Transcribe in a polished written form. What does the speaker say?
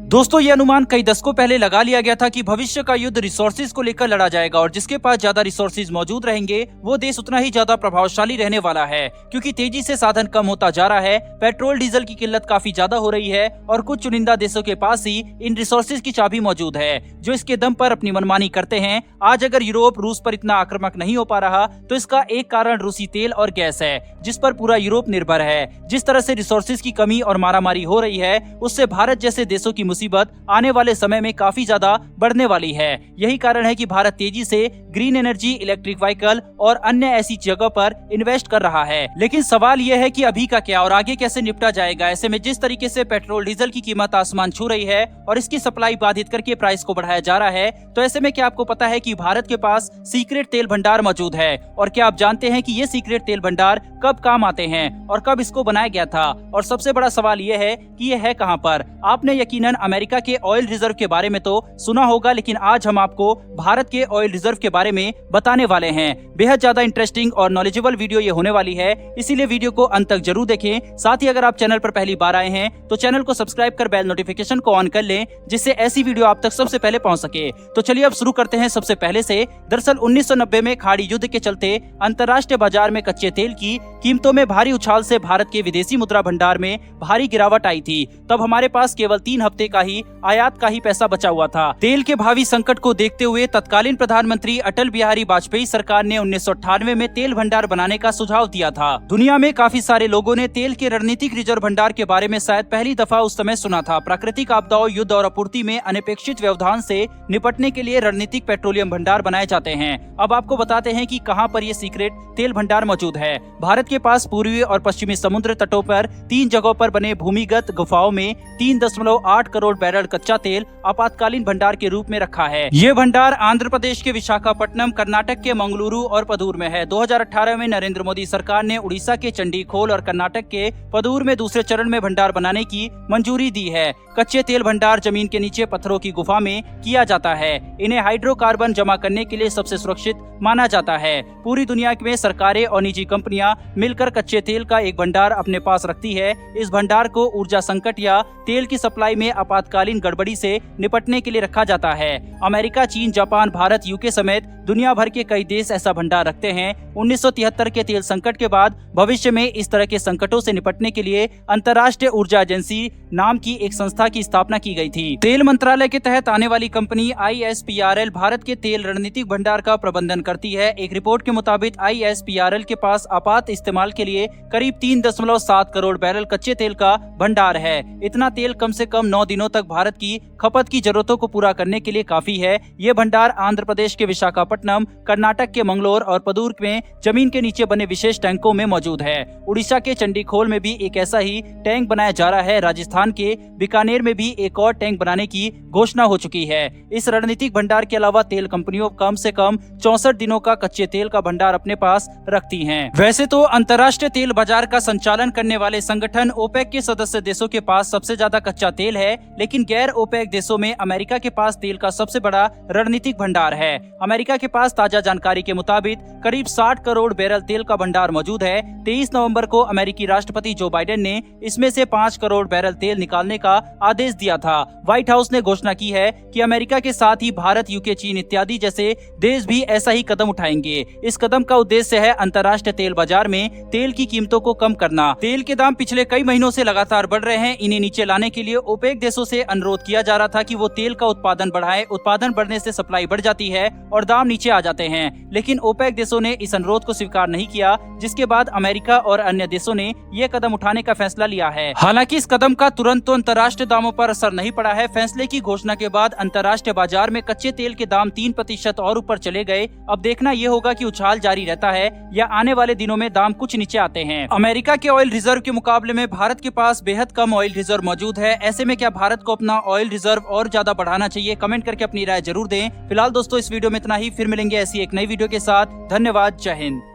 दोस्तों ये अनुमान कई दशकों पहले लगा लिया गया था कि भविष्य का युद्ध रिसोर्सेज को लेकर लड़ा जाएगा और जिसके पास ज्यादा रिसोर्सेज मौजूद रहेंगे वो देश उतना ही ज्यादा प्रभावशाली रहने वाला है। क्योंकि तेजी से साधन कम होता जा रहा है, पेट्रोल डीजल की किल्लत काफी ज्यादा हो रही है और कुछ चुनिंदा देशों के पास ही इन रिसोर्सेज की चाबी मौजूद है जो इसके दम पर अपनी मनमानी करते हैं। आज अगर यूरोप रूस पर इतना आक्रामक नहीं हो पा रहा तो इसका एक कारण रूसी तेल और गैस है जिस पर पूरा यूरोप निर्भर है। जिस तरह से रिसोर्सेज की कमी और मारामारी हो रही है उससे भारत जैसे देशों की मुसीबत आने वाले समय में काफी ज्यादा बढ़ने वाली है। यही कारण है कि भारत तेजी से ग्रीन एनर्जी, इलेक्ट्रिक व्हीकल और अन्य ऐसी जगह पर इन्वेस्ट कर रहा है। लेकिन सवाल यह है कि अभी का क्या और आगे कैसे निपटा जाएगा। ऐसे में जिस तरीके से पेट्रोल डीजल की कीमत आसमान छू रही है और इसकी सप्लाई बाधित करके प्राइस को बढ़ाया जा रहा है, तो ऐसे में क्या आपको पता है कि भारत के पास सीक्रेट तेल भंडार मौजूद है? और क्या आप जानते हैं कि ये सीक्रेट तेल भंडार कब काम आते हैं और कब इसको बनाया गया था? और सबसे बड़ा सवाल ये है कि ये है कहां पर। आपने यकीनन अमेरिका के ऑयल रिजर्व के बारे में तो सुना होगा, लेकिन आज हम आपको भारत के ऑयल रिजर्व के बारे में बताने वाले हैं। बेहद ज्यादा इंटरेस्टिंग और नॉलेजेबल वीडियो ये होने वाली है, इसीलिए वीडियो को अंत तक जरूर देखें। साथ ही अगर आप चैनल पर पहली बार आए हैं तो चैनल को सब्सक्राइब कर बेल नोटिफिकेशन को ऑन कर लें जिससे ऐसी वीडियो आप तक सबसे पहले पहुंच सके। तो चलिए अब शुरू करते हैं सबसे पहले से। दरअसल 1990 में खाड़ी युद्ध के चलते अंतर्राष्ट्रीय बाजार में कच्चे तेल की कीमतों में भारी उछाल से भारत के विदेशी मुद्रा भंडार में भारी गिरावट आई थी। तब हमारे पास केवल 3 हफ्ते का ही आयात का ही पैसा बचा हुआ था। तेल के भावी संकट को देखते हुए तत्कालीन प्रधानमंत्री अटल बिहारी वाजपेयी सरकार ने 1998 में तेल भंडार बनाने का सुझाव दिया था। दुनिया में काफी सारे लोगों ने तेल के रणनीतिक रिजर्व भंडार के बारे में शायद पहली दफा उस समय सुना था। प्राकृतिक आपदाओं, युद्ध और आपूर्ति में अनपेक्षित व्यवधान से निपटने के लिए रणनीतिक पेट्रोलियम भंडार बनाए जाते हैं। अब आपको बताते हैं कि कहां पर ये सीक्रेट तेल भंडार मौजूद है। भारत के पास पूर्वी और पश्चिमी समुद्र तटों पर 3 जगहों पर बने भूमिगत गुफाओं में 3.8 करोड़ बैरल कच्चा तेल आपातकालीन भंडार के रूप में रखा है। ये भंडार आंध्र प्रदेश के विशाखापट्टनम, कर्नाटक के मंगलुरु और पदूर में है। 2018 में नरेंद्र मोदी सरकार ने उड़ीसा के चंडीखोल और कर्नाटक के पदूर में दूसरे चरण में भंडार बनाने की मंजूरी दी है। कच्चे तेल भंडार जमीन के नीचे पत्थरों की गुफा में किया जाता है। इन्हें हाइड्रोकार्बन जमा करने के लिए सबसे सुरक्षित माना जाता है। पूरी दुनिया में सरकारें और निजी कंपनियां मिलकर कच्चे तेल का एक भंडार अपने पास रखती है। इस भंडार को ऊर्जा संकट या तेल की सप्लाई में आपातकालीन गड़बड़ी से निपटने के लिए रखा जाता है। अमेरिका, चीन, जापान, भारत, यूके समेत दुनिया भर के कई देश ऐसा भंडार रखते हैं। 1973 के तेल संकट के बाद भविष्य में इस तरह के संकटों से निपटने के लिए अंतर्राष्ट्रीय ऊर्जा एजेंसी नाम की एक संस्था की स्थापना की गई थी। तेल मंत्रालय के तहत आने वाली कंपनी ISPRL भारत के तेल रणनीतिक भंडार का प्रबंधन करती है। एक रिपोर्ट के मुताबिक ISPRL के पास आपात इस्तेमाल के लिए करीब 3.7 करोड़ बैरल कच्चे तेल का भंडार है। इतना तेल कम से कम 9 दिनों तक भारत की खपत की जरूरतों को पूरा करने के लिए काफी है। ये भंडार आंध्र प्रदेश के विशाखापट्टनम, कर्नाटक के मंगलोर और पदूर में जमीन के नीचे बने विशेष टैंकों में मौजूद है। उड़ीसा के चंडीखोल में भी एक ऐसा ही टैंक बनाया जा रहा है। राजस्थान के बीकानेर में भी एक और टैंक बनाने की घोषणा हो चुकी है। इस रणनीतिक भंडार के अलावा तेल कंपनियों कम से कम 64 दिनों का कच्चे तेल का भंडार अपने पास रखती हैं। वैसे तो अंतर्राष्ट्रीय तेल बाजार का संचालन करने वाले संगठन ओपेक के सदस्य देशों के पास सबसे ज्यादा कच्चा तेल है, लेकिन गैर ओपेक देशों में अमेरिका के पास तेल का सबसे बड़ा रणनीतिक भंडार है। अमेरिका के पास ताजा जानकारी के मुताबिक करीब 60 करोड़ बैरल तेल का भंडार मौजूद है। 23 नवंबर को अमेरिकी राष्ट्रपति जो बाइडेन ने इसमें से 5 करोड़ बैरल तेल निकालने का आदेश दिया था। व्हाइट हाउस ने घोषणा की है कि अमेरिका के साथ ही भारत, यूके, चीन इत्यादि जैसे देश भी ऐसा ही कदम उठाएंगे। इस कदम का उद्देश्य है अंतर्राष्ट्रीय तेल बाजार में तेल की कीमतों को कम करना। तेल के दाम पिछले कई महीनों से लगातार बढ़ रहे हैं। इन्हें नीचे लाने के लिए ओपेक देशों से अनुरोध किया जा रहा था कि वो तेल का उत्पादन बढ़ाएं। उत्पादन बढ़ने से सप्लाई बढ़ जाती है और दाम नीचे आ जाते हैं, लेकिन ओपेक देशों ने इस अनुरोध को स्वीकार नहीं किया, जिसके बाद अमेरिका और अन्य देशों ने ये कदम उठाने का फैसला लिया है। हालांकि इस कदम का तुरंत तो अंतर्राष्ट्रीय दामों पर असर नहीं पड़ा है। फैसले की घोषणा के बाद अंतर्राष्ट्रीय बाजार में कच्चे तेल के दाम 3% और ऊपर चले गए। अब देखना ये होगा कि उछाल जारी रहता है या आने वाले दिनों में दाम कुछ नीचे आते हैं। अमेरिका के ऑयल रिजर्व के मुकाबले में भारत के पास बेहद कम ऑयल रिजर्व मौजूद है। ऐसे में क्या भारत को अपना ऑयल रिजर्व और ज्यादा बढ़ाना चाहिए? कमेंट करके अपनी राय जरूर दें। फिलहाल दोस्तों इस वीडियो में इतना ही, फिर मिलेंगे ऐसी एक नई वीडियो के साथ। धन्यवाद, जय हिंद।